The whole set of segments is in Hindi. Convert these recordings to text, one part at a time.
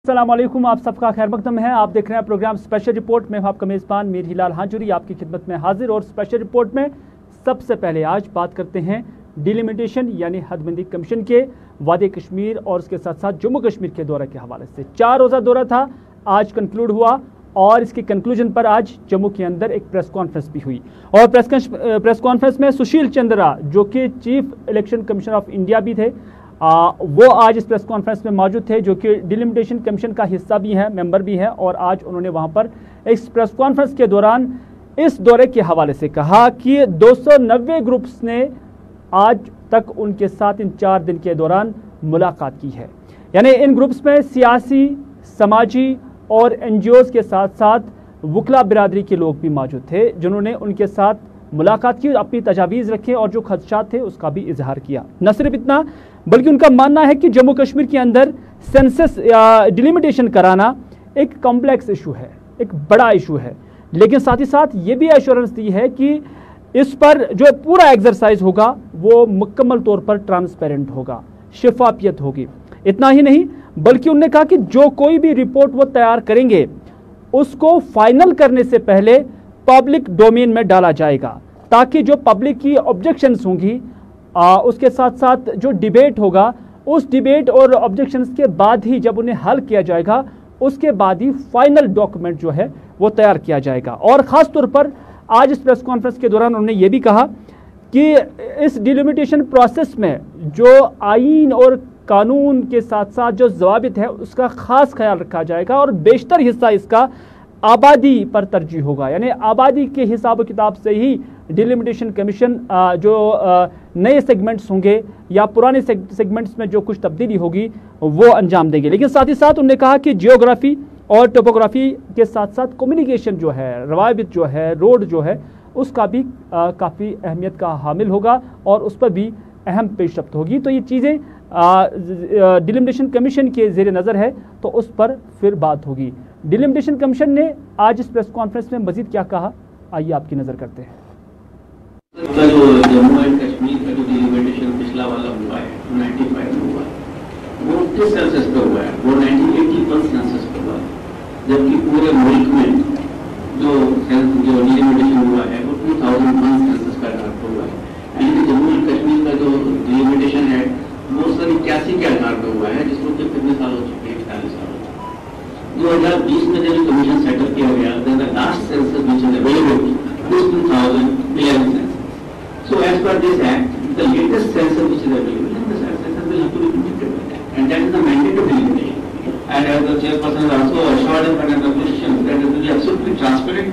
अस्सलाम वालेकुम, आप सबका खैर मकदम है। आप देख रहे हैं प्रोग्राम स्पेशल रिपोर्ट में। आपका मेज़बान मीर हिलाल हाजुरी आपकी खिदमत में हाजिर। और स्पेशल रिपोर्ट में सबसे पहले आज बात करते हैं डिलिमिटेशन यानी हदबंदी कमीशन के वादी कश्मीर और उसके साथ साथ जम्मू कश्मीर के दौरे के हवाले से। 4 रोज़ा दौरा था, आज कंक्लूड हुआ और इसके कंक्लूजन पर आज जम्मू के अंदर एक प्रेस कॉन्फ्रेंस भी हुई। और प्रेस कॉन्फ्रेंस में सुशील चंद्रा जो कि chief election commissioner of India भी थे, वो आज इस प्रेस कॉन्फ्रेंस में मौजूद थे, जो कि डिलिमिटेशन कमीशन का हिस्सा भी हैं, मेंबर भी हैं। और आज उन्होंने वहां पर इस प्रेस कॉन्फ्रेंस के दौरान इस दौरे के हवाले से कहा कि 290 ग्रुप्स ने आज तक उनके साथ इन 4 दिन के दौरान मुलाकात की है। यानी इन ग्रुप्स में सियासी, समाजी और एनजीओज के साथ साथ वकला बिरादरी के लोग भी मौजूद थे, जिन्होंने उनके साथ मुलाकात की, अपनी तजावीज़ रखे और जो खदशात थे उसका भी इजहार किया। न सिर्फ इतना बल्कि उनका मानना है कि जम्मू कश्मीर के अंदर सेंसस या डिलिमिटेशन कराना एक कॉम्प्लेक्स इशू है, एक बड़ा इशू है, लेकिन साथ ही साथ ये भी एश्योरेंस दी है कि इस पर जो पूरा एक्सरसाइज होगा वो मुकम्मल तौर पर ट्रांसपेरेंट होगा, शफाफियत होगी। इतना ही नहीं बल्कि उन्होंने कहा कि जो कोई भी रिपोर्ट वो तैयार करेंगे उसको फाइनल करने से पहले पब्लिक डोमेन में डाला जाएगा, ताकि जो पब्लिक की ऑब्जेक्शंस होंगी उसके साथ साथ जो डिबेट होगा, उस डिबेट और ऑब्जेक्शंस के बाद ही जब उन्हें हल किया जाएगा उसके बाद ही फाइनल डॉक्यूमेंट जो है वो तैयार किया जाएगा। और ख़ास तौर पर आज इस प्रेस कॉन्फ्रेंस के दौरान उन्होंने ये भी कहा कि इस डिलिमिटेशन प्रोसेस में जो आईन और कानून के साथ साथ जो ज़वाबित है उसका ख़ास ख्याल रखा जाएगा और बेशतर हिस्सा इसका आबादी पर तरजीह होगा। यानी आबादी के हिसाब किताब से ही डिलिमिटेशन कमीशन जो नए सेगमेंट्स होंगे या पुराने सेगमेंट्स में जो कुछ तब्दीली होगी वो अंजाम देंगे। लेकिन साथ ही साथ उन्होंने कहा कि जियोग्राफी और टोपोग्राफी के साथ साथ कम्युनिकेशन जो है, रवाबित जो है, रोड जो है, उसका भी काफ़ी अहमियत का हामिल होगा और उस पर भी अहम पेशरफ्त होगी। तो ये चीज़ें डिलिमिटेशन कमीशन के ज़ेर नज़र है, तो उस पर फिर बात होगी। डिलिमिटेशन कमीशन ने आज इस प्रेस कॉन्फ्रेंस में मजीद क्या कहा, आइए आपकी नज़र करते हैं। जो जम्मू एंड कश्मीर का जो डिलिमिटेशन पिछला वाला हुआ है 95 में हुआ है, वो किस सेंसस पे हुआ है? वो 1981 सेंसस पे हुआ है, जबकि पूरे मुल्क में जो डिलिमिटेशन हुआ है वो 2001 सेंसस का आधार पर हुआ है। यानी कि जम्मू एंड कश्मीर का जो डिलिमिटेशन है वो सन 81 के आधार पर हुआ है, जिसको कि कितने साल हो चुके हैं? 41 साल हो चुके। 2020 में जब कमीशन सेटअप किया गया, then the last census which is available is 2011 census. So as per this act, the latest census which is available, and the census will have to be completed by that, and that is the mandate of delimitation. And as the chairperson has also assured in the position that it will be absolutely transparent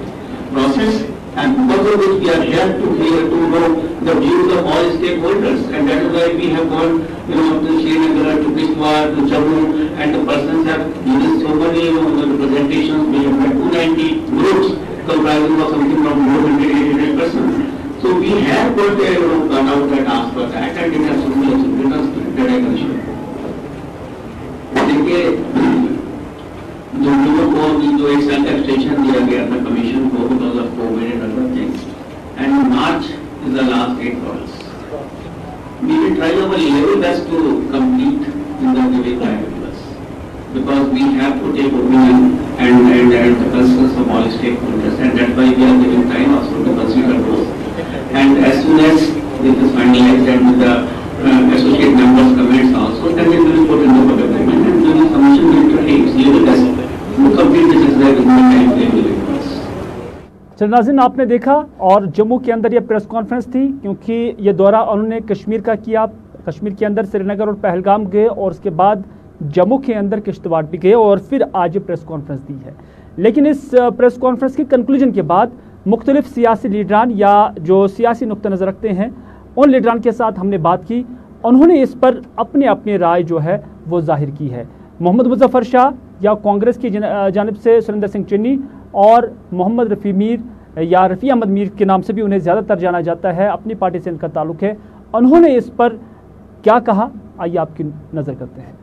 process, and because of which we are here to know the views of all stakeholders, and that is why we have gone, to Srinagar, to Kishtwar, to Jammu, and the persons have given so many the representations. We have had 290 groups comprising of something from more than 188 persons. So we have got a cut out that ask for that, and it has to be executed as a देखिए, जो लोगों को जो एक साल का एक्सटेंशन दिया गया था कमीशन को because of COVID and other things, and March is the last date for us. We will try our level best to complete in the given time with us, because we have to take opinion and the concerns of all stakeholders, and that's why we are giving time also to consider those. And as soon as it is finalized and with the associate members' comments also, then it will be put into public domain, and the commission will try its level best to complete this exercise within the time frame given to us. चलिए नाज़रीन, आपने देखा और जम्मू के अंदर ये प्रेस कॉन्फ्रेंस थी, क्योंकि ये दौरा उन्होंने कश्मीर का किया। कश्मीर के अंदर श्रीनगर और पहलगाम गए और उसके बाद जम्मू के अंदर किश्तवाड़ भी गए और फिर आज प्रेस कॉन्फ्रेंस दी है। लेकिन इस प्रेस कॉन्फ्रेंस के कंक्लूजन के बाद मुख्तलिफ सियासी लीडरान या जो सियासी नुक्ता नज़र रखते हैं उन लीडरान के साथ हमने बात की। उन्होंने इस पर अपने अपने राय जो है वो जाहिर की है। मोहम्मद मुजफ्फर शाह या कांग्रेस की जानिब से सुरेंद्र सिंह चन्नी और मोहम्मद रफ़ी मीर या रफ़ी अहमद मीर के नाम से भी उन्हें ज़्यादातर जाना जाता है, अपनी पार्टी से इनका ताल्लुक़ है। उन्होंने इस पर क्या कहा, आइए आपकी नज़र करते हैं।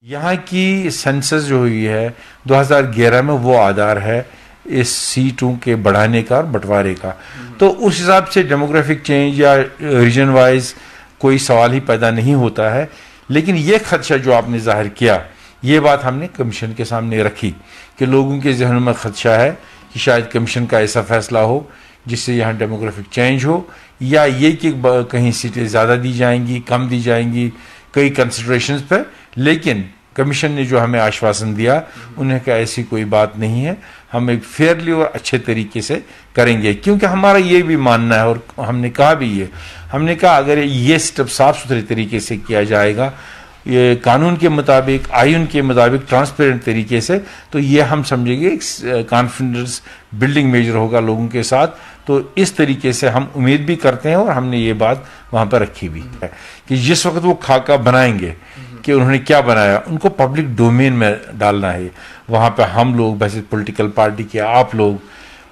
यहाँ की सेंसस जो हुई है 2011 में वो आधार है इस सीटों के बढ़ाने का और बंटवारे का, तो उस हिसाब से डेमोग्राफिक चेंज या रीजन वाइज कोई सवाल ही पैदा नहीं होता है। लेकिन ये खदशा जो आपने जाहिर किया ये बात हमने कमीशन के सामने रखी कि लोगों के जहनों में खदशा है कि शायद कमीशन का ऐसा फैसला हो जिससे यहाँ डेमोग्राफिक चेंज हो, या ये कि कहीं सीटें ज़्यादा दी जाएंगी, कम दी जाएंगी, कई कंसिडरेशंस पर। लेकिन कमीशन ने जो हमें आश्वासन दिया, उन्हें कहा ऐसी कोई बात नहीं है, हम एक फेयरली और अच्छे तरीके से करेंगे। क्योंकि हमारा ये भी मानना है और हमने कहा भी ये, हमने कहा अगर ये स्टेप साफ सुथरे तरीके से किया जाएगा, ये कानून के मुताबिक, आइन के मुताबिक, ट्रांसपेरेंट तरीके से, तो ये हम समझेंगे एक कॉन्फिडेंस बिल्डिंग मेजर होगा लोगों के साथ। तो इस तरीके से हम उम्मीद भी करते हैं और हमने ये बात वहाँ पर रखी भी है कि जिस वक्त वो खाका बनाएंगे कि उन्होंने क्या बनाया, उनको पब्लिक डोमेन में डालना है। वहाँ पर हम लोग, वैसे पॉलिटिकल पार्टी के आप लोग,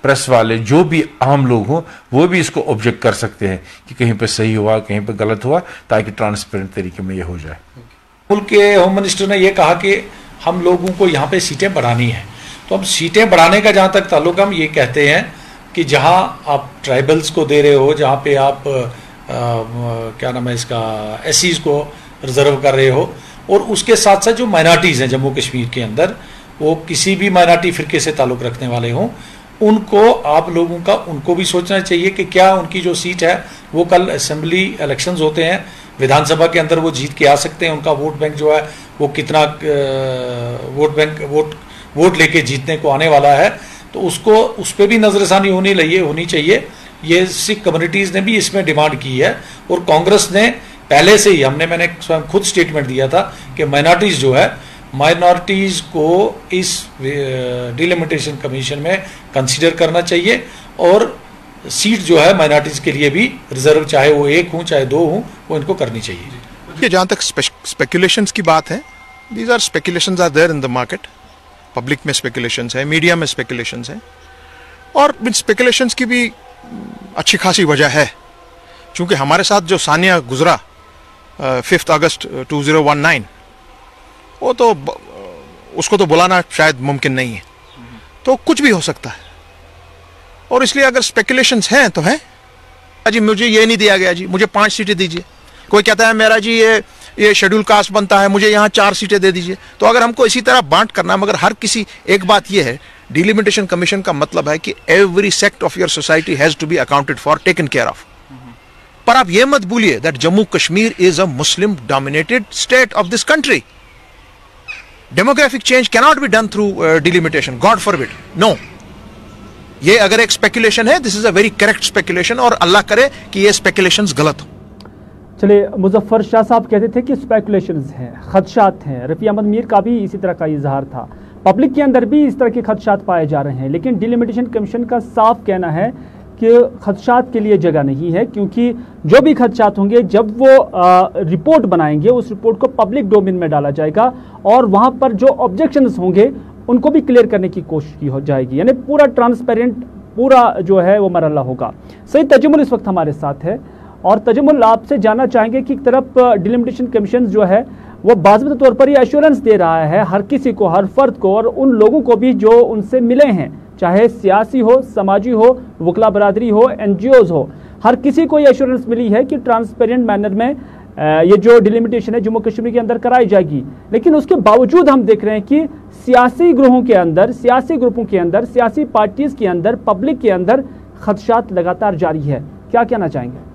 प्रेस वाले, जो भी आम लोग हों, वो भी इसको ऑब्जेक्ट कर सकते हैं कि कहीं पर सही हुआ, कहीं पर गलत हुआ, ताकि ट्रांसपेरेंट तरीके में ये हो जाए। मुल्क के होम मिनिस्टर ने यह कहा कि हम लोगों को यहाँ पे सीटें बढ़ानी है। तो अब सीटें बढ़ाने का जहाँ तक ताल्लुक, हम ये कहते हैं कि जहाँ आप ट्राइबल्स को दे रहे हो, जहाँ पे आप क्या नाम है इसका, एससीज को रिजर्व कर रहे हो, और उसके साथ साथ जो माइनॉरिटीज़ हैं जम्मू कश्मीर के अंदर, वो किसी भी माइनॉरिटी फिरके से ताल्लुक़ रखने वाले हों, उनको आप लोगों का उनको भी सोचना चाहिए कि क्या उनकी जो सीट है वो कल असेंबली इलेक्शंस होते हैं, विधानसभा के अंदर वो जीत के आ सकते हैं, उनका वोट बैंक जो है वो कितना वोट लेके जीतने को आने वाला है, तो उसको उस पर भी नजरसानी होनी चाहिए। ये सिख कम्युनिटीज़ ने भी इसमें डिमांड की है, और कांग्रेस ने पहले से ही, मैंने स्वयं खुद स्टेटमेंट दिया था कि माइनॉरिटीज़ जो है, माइनॉरिटीज़ को इस डिलिमिटेशन कमीशन में कंसीडर करना चाहिए, और सीट जो है माइनॉरिटीज़ के लिए भी रिजर्व, चाहे वो 1 हो चाहे 2 हो, वो इनको करनी चाहिए। ये जहाँ तक स्पेकुलेशंस की बात है, these are speculations are there in the market, public में स्पेकुलेशंस है, मीडिया में स्पेकुलेशंस है, और इन स्पेकुलेशंस की भी अच्छी खासी वजह है। क्योंकि हमारे साथ जो सानिया गुजरा 5 अगस्त 2019, वो तो उसको तो बुलाना शायद मुमकिन नहीं है, तो कुछ भी हो सकता है। और इसलिए अगर स्पेकुलेशंस हैं तो हैं, जी मुझे ये नहीं दिया गया, जी मुझे 5 सीटें दीजिए, कोई कहता है मेरा जी ये शेड्यूल कास्ट बनता है, मुझे यहाँ 4 सीटें दे दीजिए। तो अगर हमको इसी तरह बांट करना, मगर हर किसी, एक बात यह है, डिलिमिटेशन कमीशन का मतलब है कि every sect of your society has to be accounted for, taken care of. पर आप ये मत भूलिए that Jammu Kashmir is a Muslim dominated state of this country. Demographic change cannot be done through delimitation, God forbid, no. ये अगर एक स्पेकुलेशन है, this is a very correct speculation, और अल्लाह करे कि ये स्पेकुलेशंस गलत हो। चलिए, मुजफ्फर शाह साहब कहते थे कि स्पेकुलेशंस हैं, खदशात हैं। रफ़ी अहमद मीर का भी इसी तरह का इजहार था। पब्लिक के अंदर भी इस तरह के खदशात पाए जा रहे हैं, लेकिन डिलिमिटेशन कमीशन का साफ कहना है कि खदशात के लिए जगह नहीं है, क्योंकि जो भी खदशात होंगे, जब वो रिपोर्ट बनाएंगे, उस रिपोर्ट को पब्लिक डोमेन में डाला जाएगा, और वहाँ पर जो ऑब्जेक्शंस होंगे उनको भी क्लियर करने की कोशिश की हो जाएगी। यानी पूरा ट्रांसपेरेंट, पूरा जो है वो मरहला होगा। सईद तजमुल इस वक्त हमारे साथ है, और तजमुल, आपसे जानना चाहेंगे कि एक तरफ डिलिमिटेशन कमीशन जो है वो बाज़ाब्ता तौर पर ये एश्योरेंस दे रहा है हर किसी को, हर फर्द को, और उन लोगों को भी जो उनसे मिले हैं, चाहे सियासी हो, समाजी हो, वकला बरादरी हो, NGOs हो, हर किसी को ये एश्योरेंस मिली है कि ट्रांसपेरेंट मैनर में ये जो डिलिमिटेशन है जम्मू कश्मीर के अंदर कराई जाएगी। लेकिन उसके बावजूद हम देख रहे हैं कि सियासी ग्रोहों के अंदर, सियासी ग्रुपों के अंदर, सियासी पार्टीज़ के अंदर, पब्लिक के अंदर खदशात लगातार जारी है। क्या कहना चाहेंगे?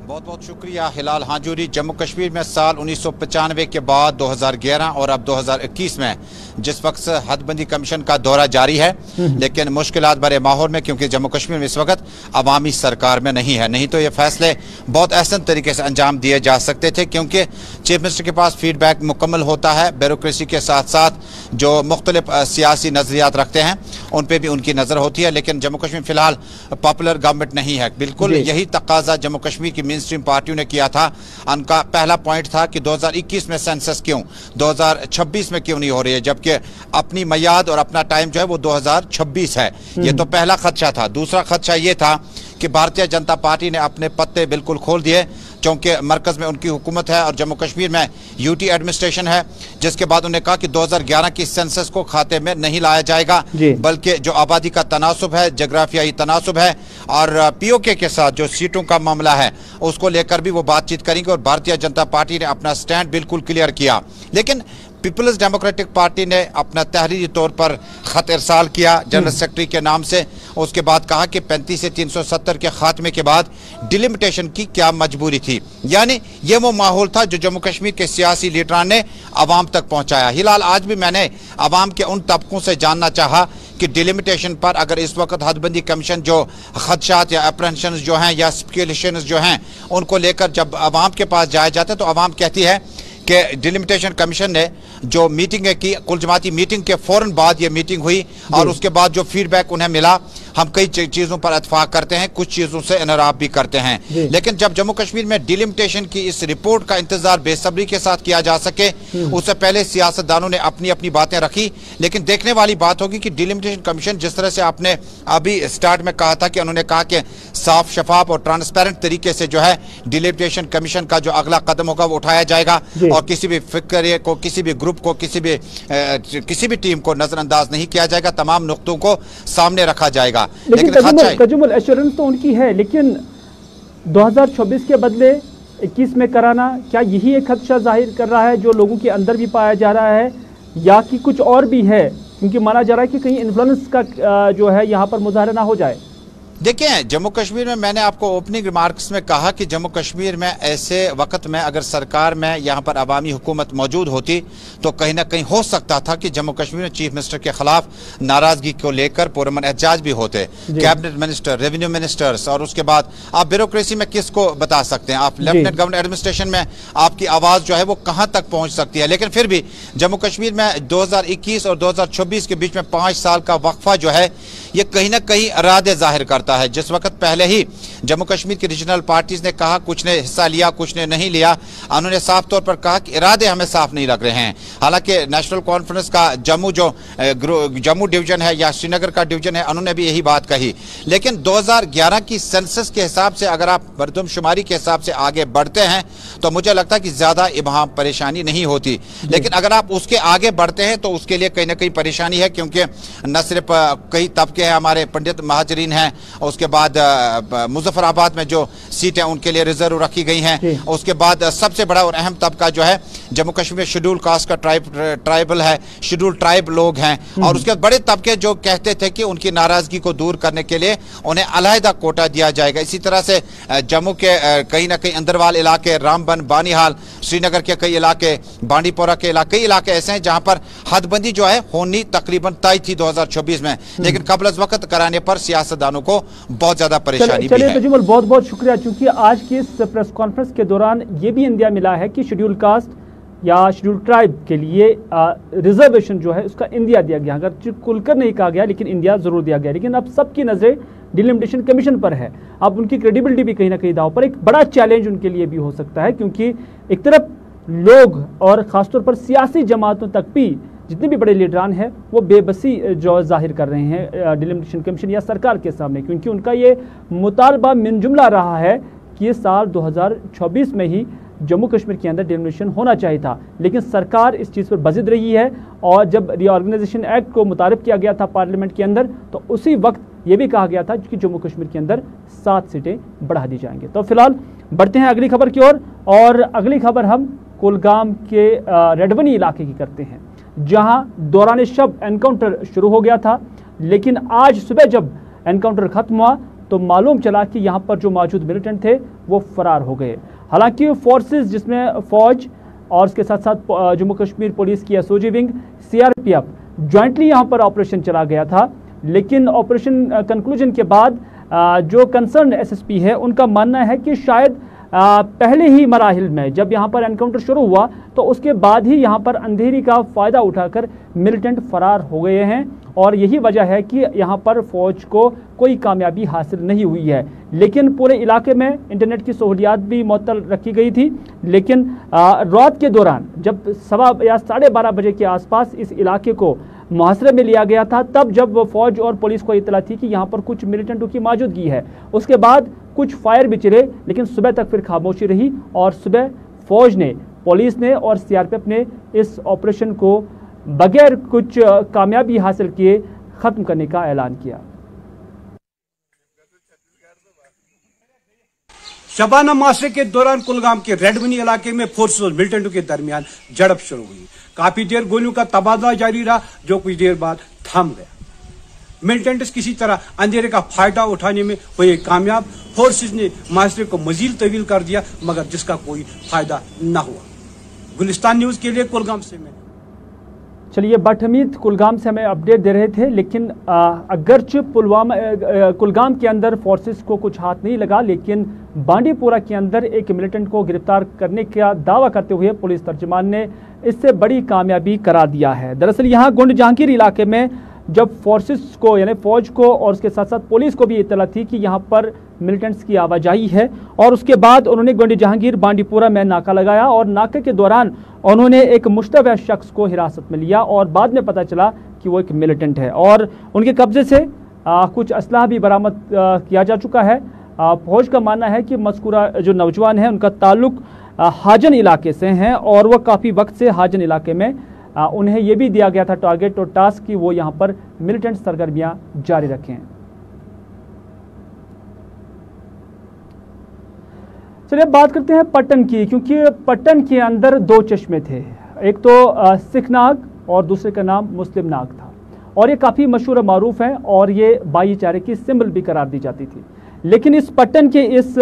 बहुत बहुत शुक्रिया हिलाल हाजूरी। जम्मू कश्मीर में साल 1995 के बाद 2011 और अब 2021 में जिस वक्त हदबंदी कमीशन का दौरा जारी है, लेकिन मुश्किलात भरे माहौल में, क्योंकि जम्मू कश्मीर में इस वक्त अवामी सरकार में नहीं है। नहीं तो ये फैसले बहुत आसान तरीके से अंजाम दिए जा सकते थे, क्योंकि चीफ मिनिस्टर के पास फीडबैक मुकम्मल होता है। ब्यूरोक्रेसी के साथ साथ जो मुख्तलिफ सियासी नजरियात रखते हैं उन पर भी उनकी नज़र होती है। लेकिन जम्मू कश्मीर फिलहाल पॉपुलर गवर्नमेंट नहीं है। बिल्कुल यही तकाजा जम्मू कश्मीर की स्ट्रीम पार्टियों ने किया था। उनका पहला पॉइंट था कि 2021 में सेंसस क्यों, 2026 में क्यों नहीं हो रही है, जबकि अपनी मियाद और अपना टाइम जो है वो 2026 है। ये तो पहला खदशा था। दूसरा खदशा ये था कि भारतीय जनता पार्टी ने अपने पत्ते बिल्कुल खोल दिए, क्योंकि मरकज में उनकी हुकूमत है और जम्मू कश्मीर में यूटी एडमिनिस्ट्रेशन है, जिसके बाद उन्होंने कहा कि 2011 की सेंसस को खाते में नहीं लाया जाएगा, बल्कि जो आबादी का तनासुब है, जोग्राफियाई तनासुब है और पीओके के साथ जो सीटों का मामला है उसको लेकर भी वो बातचीत करेंगे। और भारतीय जनता पार्टी ने अपना स्टैंड बिल्कुल क्लियर किया। लेकिन पीपल्स डेमोक्रेटिक पार्टी ने अपना तहरीरी तौर पर खत इरसाल किया जनरल सेक्रेटरी के नाम से। उसके बाद कहा कि 35 से 370 के खात्मे के बाद डिलिमिटेशन की क्या मजबूरी थी। यानी ये वो माहौल था जो जम्मू कश्मीर के सियासी लीडरान ने अवाम तक पहुंचाया। हिलाल, आज भी मैंने अवाम के उन तबकों से जानना चाहा कि डिलिमिटेशन पर अगर इस वक्त हदबंदी कमीशन जो खदशात या अप्रहेंशन जो हैं या स्पेकुलेशन जो हैं उनको लेकर जब अवाम के पास जाया जाता है तो अवाम कहती है कि डिलिमिटेशन कमीशन ने जो मीटिंग की, कुल जमाती मीटिंग के फौरन बाद ये मीटिंग हुई और उसके बाद जो फीडबैक उन्हें मिला, हम कई चीज़ों पर इत्फाक करते हैं, कुछ चीज़ों से इनराब भी करते हैं। लेकिन जब जम्मू कश्मीर में डिलिमिटेशन की इस रिपोर्ट का इंतजार बेसब्री के साथ किया जा सके, उससे पहले सियासतदानों ने अपनी अपनी बातें रखी। लेकिन देखने वाली बात होगी कि डिलिमिटेशन कमीशन, जिस तरह से आपने अभी स्टार्ट में कहा था कि उन्होंने कहा कि साफ, शफाफ और ट्रांसपेरेंट तरीके से जो है डिलिमिटेशन कमीशन का जो अगला कदम होगा वो उठाया जाएगा और किसी भी फिक्र को, किसी भी ग्रुप को, किसी भी टीम को नजरअंदाज नहीं किया जाएगा, तमाम नुक्तों को सामने रखा जाएगा। लेकिन तजुमुल एश्योरेंस तो उनकी है, लेकिन 2024 के बदले 21 में कराना, क्या यही एक खदशा जाहिर कर रहा है जो लोगों के अंदर भी पाया जा रहा है, या कि कुछ और भी है? क्योंकि माना जा रहा है कि कहीं इन्फ्लुएंस का जो है यहाँ पर मुजाहरा ना हो जाए। देखिए, जम्मू कश्मीर में मैंने आपको ओपनिंग रिमार्क्स में कहा कि जम्मू कश्मीर में ऐसे वक्त में अगर सरकार में यहाँ पर अवामी हुकूमत मौजूद होती तो कहीं ना कहीं हो सकता था कि जम्मू कश्मीर में चीफ मिनिस्टर के खिलाफ नाराजगी को लेकर पुरअमन एहतजाज भी होते, कैबिनेट मिनिस्टर, रेवेन्यू मिनिस्टर्स, और उसके बाद आप ब्यूरोक्रेसी में किसको बता सकते हैं, आप लेफ्टिनेंट गवर्नर एडमिनिस्ट्रेशन में आपकी आवाज़ जो है वो कहाँ तक पहुँच सकती है। लेकिन फिर भी जम्मू कश्मीर में 2021 और 2024 के बीच में 5 साल का वक्फा जो है ये कहीं ना कहीं इरादे जाहिर करता है। जिस वक्त पहले ही जम्मू कश्मीर की रीजनल पार्टीज ने कहा, कुछ ने हिस्सा लिया, कुछ ने नहीं लिया, उन्होंने साफ तौर पर कहा कि इरादे हमें साफ नहीं लग रहे हैं। हालांकि नेशनल कॉन्फ्रेंस का जम्मू डिवीजन है या श्रीनगर का डिवीजन है, उन्होंने भी यही बात कही। लेकिन 2011 की सेंसस के हिसाब से अगर आप मरदमशुमारी के हिसाब से आगे बढ़ते हैं तो मुझे लगता है कि ज्यादा वहां परेशानी नहीं होती। लेकिन अगर आप उसके आगे बढ़ते हैं तो उसके लिए कहीं ना कहीं परेशानी है, क्योंकि न सिर्फ कई तबके हैं, हमारे पंडित महाजरीन हैं, उसके बाद मुजफ्फराबाद में जो सीट है उनके लिए रिजर्व रखी गई हैं। उसके बाद सबसे बड़ा और अहम तबका जो है जम्मू कश्मीर में शेड्यूल कास्ट का ट्राइबल है, शेड्यूल ट्राइब लोग हैं। और उसके बाद बड़े तबके जो कहते थे कि उनकी नाराजगी को दूर करने के लिए उन्हें अलहदा कोटा दिया जाएगा। इसी तरह से जम्मू के कहीं ना कहीं अंदरवाल इलाके, रामबन, बानीहाल, श्रीनगर के कई इलाके, बांडीपोरा के इलाके, कई इलाके ऐसे हैं जहां पर हदबंदी जो है होनी तकरीबन तय थी 2024 में, लेकिन कबल अज़ वक्त कराने पर सियासतदानों को बहुत ज्यादा परेशानी भी है। तजुमुल, बहुत बहुत शुक्रिया। चूंकि आज की इस प्रेस कॉन्फ्रेंस के दौरान ये भी इंदिया मिला है कि शेड्यूल कास्ट या शेड्यूल ट्राइब के लिए रिजर्वेशन जो है उसका इंदिया दिया गया, अगर खुलकर नहीं कहा गया लेकिन इंदिया जरूर दिया गया। लेकिन अब सबकी नजरें डिलिमिटेशन कमीशन पर है, अब उनकी क्रेडिबिलिटी भी कहीं ना कहीं दांव पर। एक बड़ा चैलेंज उनके लिए भी हो सकता है, क्योंकि एक तरफ लोग और खासतौर पर सियासी जमातों तक भी जितने भी बड़े लीडरान हैं वो बेबसी जो जाहिर कर रहे हैं डिलिमिटेशन कमीशन या सरकार के सामने, क्योंकि उनका ये मुतालबा मिन जुमला रहा है कि ये साल 2024 में ही जम्मू कश्मीर के अंदर डिलिमिटेशन होना चाहिए था। लेकिन सरकार इस चीज़ पर बजिद रही है, और जब रीऑर्गेनाइजेशन एक्ट को मुतारिफ किया गया था पार्लियामेंट के अंदर तो उसी वक्त ये भी कहा गया था कि जम्मू कश्मीर के अंदर 7 सीटें बढ़ा दी जाएंगी। तो फिलहाल बढ़ते हैं अगली खबर की ओर, और अगली खबर हम कुलगाम के रेडवनी इलाके की करते हैं, जहां दौरान शब एनकाउंटर शुरू हो गया था। लेकिन आज सुबह जब एनकाउंटर खत्म हुआ तो मालूम चला कि यहां पर जो मौजूद मिलिटेंट थे वो फरार हो गए। हालांकि फोर्सेस, जिसमें फौज और उसके साथ साथ जम्मू कश्मीर पुलिस की एसओजी विंग, सीआरपीएफ ज्वाइंटली यहां पर ऑपरेशन चला गया था। लेकिन ऑपरेशन कंक्लूजन के बाद जो कंसर्न एसएसपी है उनका मानना है कि शायद पहले ही मराहिल में जब यहाँ पर एनकाउंटर शुरू हुआ तो उसके बाद ही यहाँ पर अंधेरी का फ़ायदा उठाकर मिलिटेंट फरार हो गए हैं, और यही वजह है कि यहाँ पर फौज को कोई कामयाबी हासिल नहीं हुई है। लेकिन पूरे इलाके में इंटरनेट की सहूलियात भी मुअत्तल रखी गई थी। लेकिन रात के दौरान जब 12:15 या 12:30 बजे के आसपास इस इलाके को मुहासरे में लिया गया था, तब जब फौज और पुलिस को इतला थी कि यहाँ पर कुछ मिलिटेंटों की मौजूदगी है। उसके बाद कुछ फायर भी चले, लेकिन सुबह तक फिर खामोशी रही, और सुबह फौज ने, पुलिस ने और सीआरपीएफ ने इस ऑपरेशन को बगैर कुछ कामयाबी हासिल किए खत्म करने का ऐलान किया। शबाना मासरे के दौरान कुलगाम के रेडमनी इलाके में फोर्सेस और मिलिटेंटों के दरमियान झड़प शुरू हुई। काफी देर गोलियों का तबादला जारी रहा, जो कुछ देर बाद थम गया। मिलिटेंट्स किसी तरह अंधेरे का फायदा उठाने में हुए कामयाब। फोर्सेस ने मासरे को मजीद तवील कर दिया, मगर जिसका कोई फायदा न हुआ। गुलिस्तान न्यूज के लिए कुलगाम से मैं। चलिए, बट हमीद कुलगाम से हमें अपडेट दे रहे थे, लेकिन अगरचे कुलगाम के अंदर फोर्सेस को कुछ हाथ नहीं लगा, लेकिन बांडीपुरा के अंदर एक मिलिटेंट को गिरफ्तार करने का दावा करते हुए पुलिस तर्जुमान ने इससे बड़ी कामयाबी करार दिया है। दरअसल यहाँ गुंड जहांगीर इलाके में जब फोर्सेस को यानी फौज को और उसके साथ साथ पुलिस को भी इत्तला थी कि यहाँ पर मिलिटेंट्स की आवाजाही है, और उसके बाद उन्होंने गुंड जहांगीर बांडीपुरा में नाका लगाया और नाके के दौरान उन्होंने एक मुश्तबह शख्स को हिरासत में लिया और बाद में पता चला कि वो एक मिलिटेंट है और उनके कब्जे से कुछ असलाह भी बरामद किया जा चुका है। फौज का मानना है कि मज़कूरा जो नौजवान है उनका ताल्लुक हाजन इलाके से हैं और वह काफ़ी वक्त से हाजन इलाके में उन्हें यह भी दिया गया था टारगेट और टास्क कि वो यहाँ पर मिलिटेंट सरगर्मियाँ जारी रखें। चलिए बात करते हैं पट्टन की, क्योंकि पट्टन के अंदर दो चश्मे थे, एक तो सिख नाग और दूसरे का नाम मुस्लिम नाग था और ये काफ़ी मशहूर और मारूफ हैं और ये भाईचारे की सिंबल भी करार दी जाती थी। लेकिन इस पट्टन के इस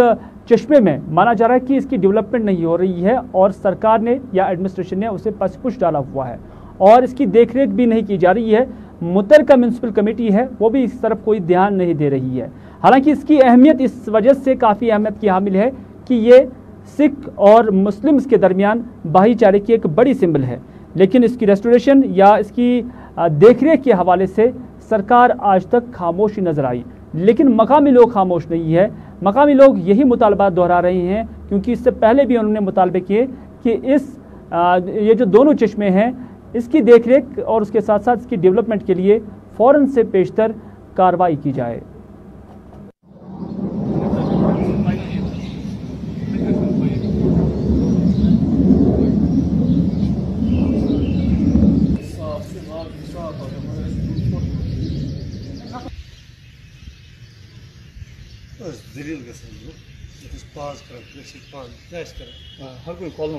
चश्मे में माना जा रहा है कि इसकी डेवलपमेंट नहीं हो रही है और सरकार ने या एडमिनिस्ट्रेशन ने उसे पसपुश डाला हुआ है और इसकी देखरेख भी नहीं की जा रही है। मुतलका म्यूनसिपल कमेटी है वो भी इस तरफ कोई ध्यान नहीं दे रही है। हालांकि इसकी अहमियत इस वजह से काफ़ी अहमियत की हामिल है कि ये सिख और मुस्लिम्स के दरमियान भाईचारे की एक बड़ी सिंबल है, लेकिन इसकी रेस्टोरेशन या इसकी देखरेख के हवाले से सरकार आज तक खामोश नजर आई। लेकिन मकामी लोग खामोश नहीं है, मकामी लोग यही मुतालबा दोहरा रहे हैं, क्योंकि इससे पहले भी उन्होंने मुतालबे किए कि ये जो दोनों चश्मे हैं इसकी देखरेख और उसके साथ साथ इसकी डेवलपमेंट के लिए फ़ौरन से पेशतर कार्रवाई की जाए। दलील पास कर हर कोई कॉल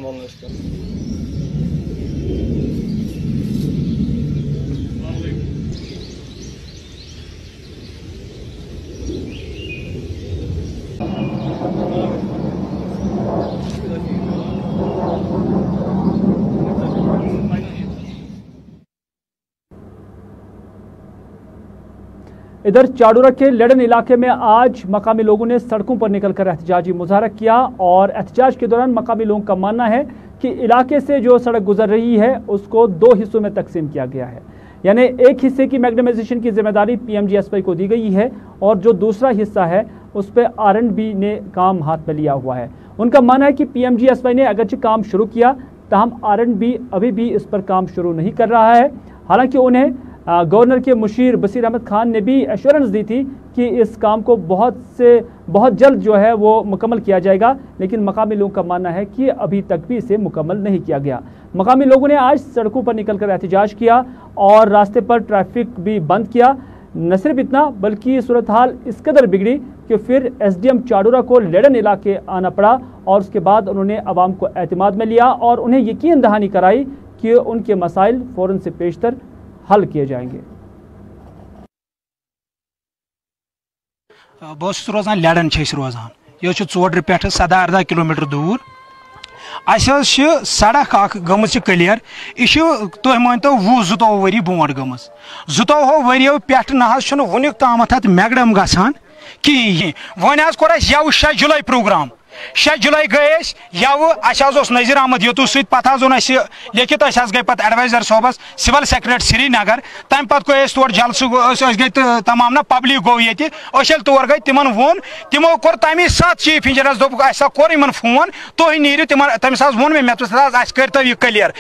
इधर चाडोरा के लेडन इलाके में आज मकामी लोगों ने सड़कों पर निकलकर एहतजाजी मुजाहरा किया और एहतजाज के दौरान मकामी लोगों का मानना है कि इलाके से जो सड़क गुजर रही है उसको दो हिस्सों में तकसीम किया गया है, यानी एक हिस्से की मैग्नेमाइजेशन की जिम्मेदारी PMGSY को दी गई है और जो दूसरा हिस्सा है उस पर R&B ने काम हाथ में लिया हुआ है। उनका मानना है कि PMGSY ने अगरचे काम शुरू किया ताहम R&B अभी भी इस पर काम शुरू नहीं कर रहा है। हालांकि उन्हें गवर्नर के मुशीर बसीर अहमद खान ने भी एश्योरेंस दी थी कि इस काम को बहुत जल्द जो है वो मुकम्मल किया जाएगा, लेकिन मकामी लोगों का मानना है कि अभी तक भी इसे मुकम्मल नहीं किया गया। मकामी लोगों ने आज सड़कों पर निकलकर एहतजाज किया और रास्ते पर ट्रैफिक भी बंद किया। न सिर्फ इतना बल्कि सूरत हाल इस कदर बिगड़ी कि फिर SDM चाडोरा को लेडन इलाके आना पड़ा और उसके बाद उन्होंने अवाम को एतमाद में लिया और उन्हें यकीन दहानी कराई कि उनके मसाइल फ़ौरन से पेशतर हल किए जाएंगे। बहुत रोजान लेडन रोजान यह 4 पे 17-18 किलोमीटर दूर सड़क गम क्लियर यह तुम मानतो 20-22 वरी बोट गम 22 वरियो पे वुनिक ताम मैगडम गसान कहीं वन कोर 6 जुलाई प्रोग्राम 6 जुलाई गए यव नज़ीर अहमद यूतु पे लिखित गई पे एडवाइजर सोबस सिविल सेक्रेटरी श्रीनगर तम पे गए तौर जलसू गई तमाम ना पब्लिक गो ये तौर गई तिमन वोन तिमो कोर तमी सात चीफ इंजीनियरस दोप कोर इन फोन तुह नीर तम वोन मे करो यह क्लियर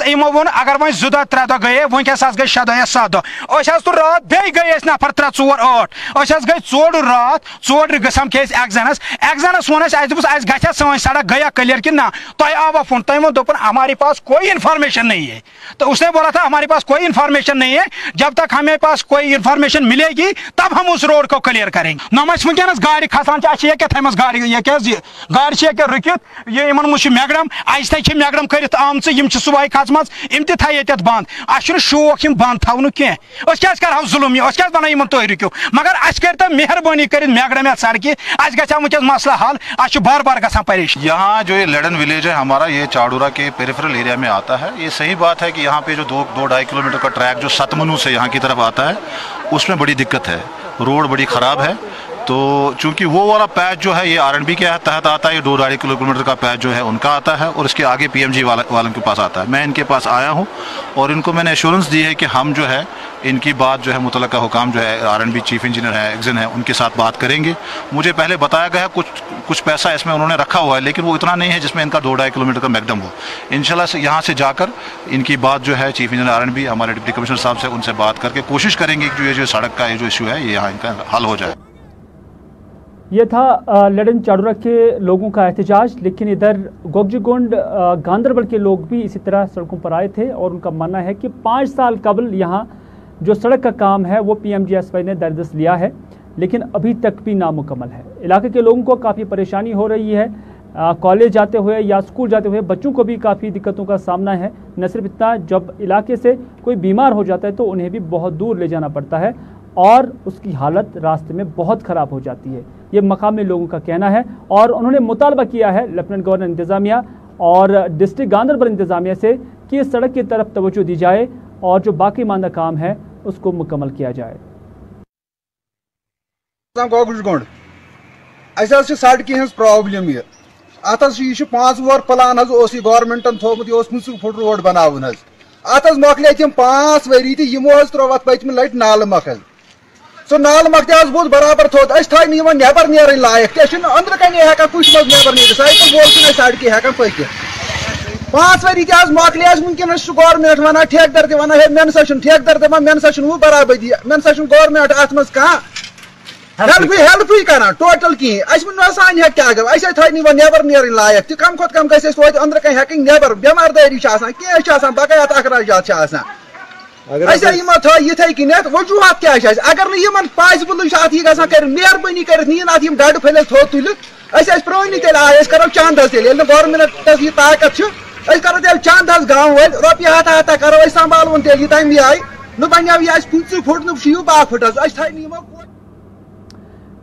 यमो वोन अगर वो 2 दह 3 दह गए वनकस गई 6 दह या 7 दह तो रात बे गए नफर 3 4 8 गई 4 रात 4 गम एग्जानस वोन गया सन सड़क गया क्लियर कि ना तो आवा फोन तुम दोपन हमारे पास कोई इन्फॉर्मेशन नहीं है। तो उसने बोला था हमारे पास कोई इन्फॉर्मेशन नहीं है, जब तक हमें पास कोई इन्फॉर्मेशन मिलेगी तब हम उस रोड को क्लियर करेंगे। नमस वनस गाड़ी खसान गाड़ी गाड़ी रुकित ये मैगडम अस तक मैगडम कर आम सुबह खचम ये बंद अस शौक बंद थवन क्या कर जुलम क्या वन तुम रुको मगर अस कर मेहरबानी कर मैगडम सड़क अस ग मसला हल अस बार बार ग परेशान। यहाँ जो ये लडन विलेज है हमारा, ये चाड़ूरा के पेरिफेरल एरिया में आता है। ये सही बात है कि यहाँ पे जो 2-2.5 किलोमीटर का ट्रैक जो सतमनु से यहाँ की तरफ आता है उसमें बड़ी दिक्कत है, रोड बड़ी ख़राब है। तो चूंकि वो वाला पैच जो है ये आरएनबी के तहत आता है, ये 2-2.5 किलोमीटर का पैच जो है उनका आता है और इसके आगे पीएमजी वालों के पास आता है। मैं इनके पास आया हूँ और इनको मैंने एश्योरेंस दी है कि हम जो है इनकी बात जो है मुतलका हुकाम जो है आरएनबी चीफ इंजीनियर है एक्जिन है उनके साथ बात करेंगे। मुझे पहले बताया गया कुछ पैसा इसमें उन्होंने रखा हुआ है, लेकिन वो इतना नहीं है जिसमें इनका 2-2.5 किलोमीटर का मैगडम हो। इंशाल्लाह से यहाँ से जाकर इनकी बात जो है चीफ इंजीनियर आरएनबी हमारे डिप्टी कमिश्नर साहब से उनसे बात करके कोशिश करेंगे कि जो सड़क का ये जो इशू है ये यहाँ इनका हल हो जाए। ये था लडन चाड़ूरा के लोगों का एहतजाज। लेकिन इधर गोगजीगुंड गांधरबल के लोग भी इसी तरह सड़कों पर आए थे और उनका मानना है कि 5 साल कबल यहाँ जो सड़क का काम है वो पीएमजीएसवाई ने दरदस्त लिया है, लेकिन अभी तक भी नामुकम्मल है। इलाके के लोगों को काफ़ी परेशानी हो रही है, कॉलेज जाते हुए या स्कूल जाते हुए बच्चों को भी काफ़ी दिक्कतों का सामना है। न सिर्फ इतना, जब इलाके से कोई बीमार हो जाता है तो उन्हें भी बहुत दूर ले जाना पड़ता है और उसकी हालत रास्ते में बहुत ख़राब हो जाती है। ये मकामी लोगों का कहना है और उन्होंने मुतालबा किया है लेफ्टिनेंट गवर्नर इंतज़ामिया और डिस्ट्रिक्ट गांधरबल इंतज़ामिया से कि इस सड़क की तरफ तवज्जो दी जाए और जो बाकी मानदा काम है उसको मुकम्मल किया जाए। सड़क हज प्रॉब्लम ये अत 5 वोर प्लान गवर्नमेंटन थोमुत यह फुट रोड बनावन अत मकल 5 वरी तमो त्रो अत पतम लट नाल मख सो नाल मख बहुत बराबर थोत थ नबर नीर लायक क्या अंदर कन हेकान कुछ मज नबर नीर साइकिल वोल सड़क हेकान पक 5 वरी मकल वनकस गवर्नमेंट वन ठेकेदार वन है मेनसा ठेकेदार दपान मेनसा वो बराबरी मेनसा गवर्नमेंट अत मज हेल्प कर टोटल कहें सान हे क्या गो अस थ नबर नीर लायक तो कम कम गो अंदर कन हेक नबर बेमारदारी कह बकायत अखराजात यह थ इथे कन वजूहत क्या अगर इन पॉसिबल अत कर मेहरबानी कर गड फल थोद तुल प्रोनी तेल आए करो चंद तेल गवर्नमेंट यह ताकत करो तेल चंद गाँव वाल रोपये हता करो संभाल तेल तमी आय न बनो यह 50 फुट न 5 फुट।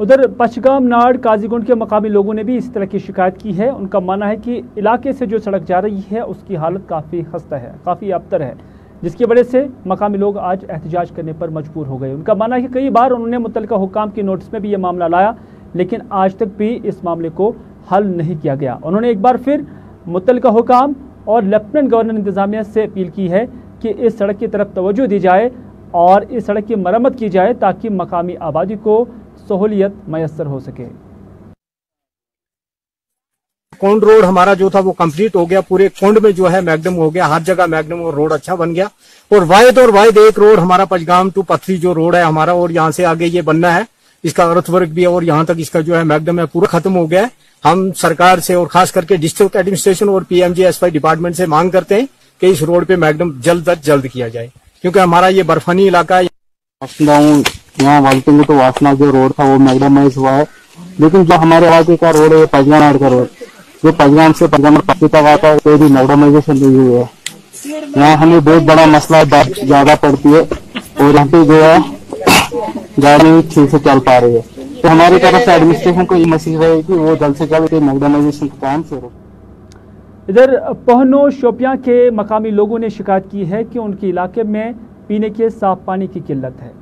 उधर पचगाम नाड़ काजीगुंड के मकामी लोगों ने भी इस तरह की शिकायत की है। उनका मानना है कि इलाके से जो सड़क जा रही है उसकी हालत काफ़ी खस्ता है, काफ़ी अबतर है, जिसकी वजह से मकामी लोग आज एहतजाज करने पर मजबूर हो गए। उनका मानना है कि कई बार उन्होंने मुतल्लिका हुकाम की नोटिस में भी ये मामला लाया, लेकिन आज तक भी इस मामले को हल नहीं किया गया। उन्होंने एक बार फिर मुतल्लिका हुकाम और लेफ्टिनेंट गवर्नर इंतज़ामिया से अपील की है कि इस सड़क की तरफ तवज्जो दी जाए और इस सड़क की मरम्मत की जाए ताकि मकामी आबादी को सहूलियत मैसर हो सके। कोंड रोड हमारा जो था वो कंप्लीट हो गया, पूरे कोंड में जो है मैगडम हो गया, हर जगह मैगडम और रोड अच्छा बन गया। और वाहिद एक रोड हमारा पचगाम टू पथरी जो रोड है हमारा और यहाँ से आगे ये बनना है, इसका अर्थवर्क भी है और यहाँ तक इसका जो है मैगडम है पूरा खत्म हो गया है। हम सरकार से और खास करके डिस्ट्रिक्ट एडमिनिस्ट्रेशन और पीएमजीएसवाई डिपार्टमेंट से मांग करते हैं कि इस रोड पे मैगडम जल्द अज जल्द किया जाए, क्योंकि हमारा ये बर्फानी इलाका है। यहाँ वालकिंग तो वासना जो रोड था वो मैगडमाइज हुआ है, लेकिन जो हमारे इलाके का रोड है पचगाम का रोड जो पचगाम से पचगाम पत्ती तक आता है कोई भी मैगडमाइजेशन नहीं हुई है। यहाँ हमें बहुत बड़ा मसला ज्यादा पड़ती है और यहाँ पे जो है गाड़ी ठीक से चल पा रही है। तो हमारी तरफ से एडमिनिस्ट्रेशन को ये मैसेज है कि वो जल्द से जल्द मैगडमाइजेशन का काम शुरू। इधर पहनो शोपियां के मकामी लोगों ने शिकायत की है कि उनके इलाके में पीने के साफ पानी की किल्लत है।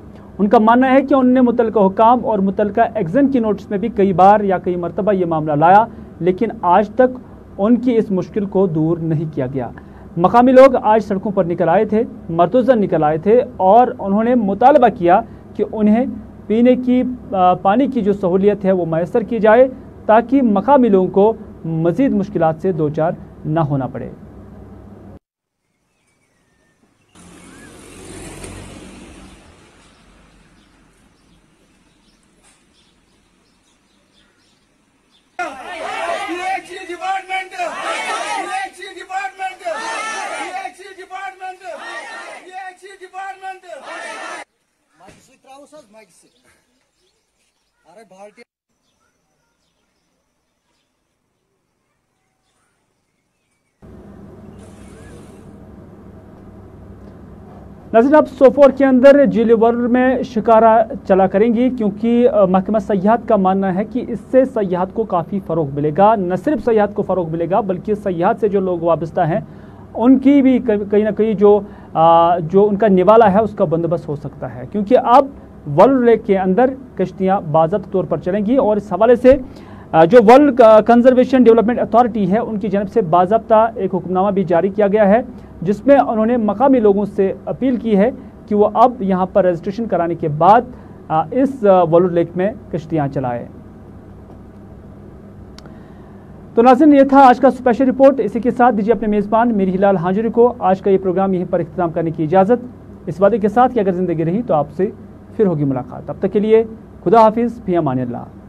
उनका मानना है कि उन्होंने मुतल्लिका हुकाम और मुतल्लिका एक्जन की नोटिस में भी कई बार या कई मरतबा ये मामला लाया, लेकिन आज तक उनकी इस मुश्किल को दूर नहीं किया गया। मकामी लोग आज सड़कों पर निकल आए थे, मर्तुज़न निकल आए थे और उन्होंने मुतालबा किया कि उन्हें पीने की पानी की जो सहूलियत है वो मैसर की जाए ताकि मकामी लोगों को मज़ीद मुश्किलात से दो चार ना होना पड़े। नाज़रीन, अब सोपोर के अंदर झील वर्ल्ड में शिकारा चला करेंगी, क्योंकि महकमा सयाहत का मानना है कि इससे सयाहत को काफ़ी फ़रोग मिलेगा। न सिर्फ सयाहत को फ़रोग मिलेगा बल्कि सयाहत से जो लोग वाबस्ता हैं उनकी भी कहीं ना कहीं जो उनका निवाला है उसका बंदोबस्त हो सकता है, क्योंकि अब वर्ल्ड लेक के अंदर कश्तियाँ बाज़ाब्ता तौर पर चलेंगी। और इस हवाले से जो वर्ल्ड कंजर्वेशन डेवलपमेंट अथॉरिटी है उनकी जानब से बाज़ाब्ता एक हुक्मनामा भी जारी किया गया है, जिसमें उन्होंने मकामी लोगों से अपील की है कि वो अब यहाँ पर रजिस्ट्रेशन कराने के बाद इस वर्ल्ड लेक में कश्तियाँ चलाएं। तो नाज़रीन, ये था आज का स्पेशल रिपोर्ट। इसी के साथ दीजिए अपने मेज़बान मीर हिलाल हांजुरी को आज का ये प्रोग्राम यहीं पर इख्तिताम करने की इजाज़त, इस वादे के साथ कि अगर ज़िंदगी रही तो आपसे फिर होगी मुलाकात। तब तक के लिए खुदा हाफिज़, फ़ी अमान अल्लाह।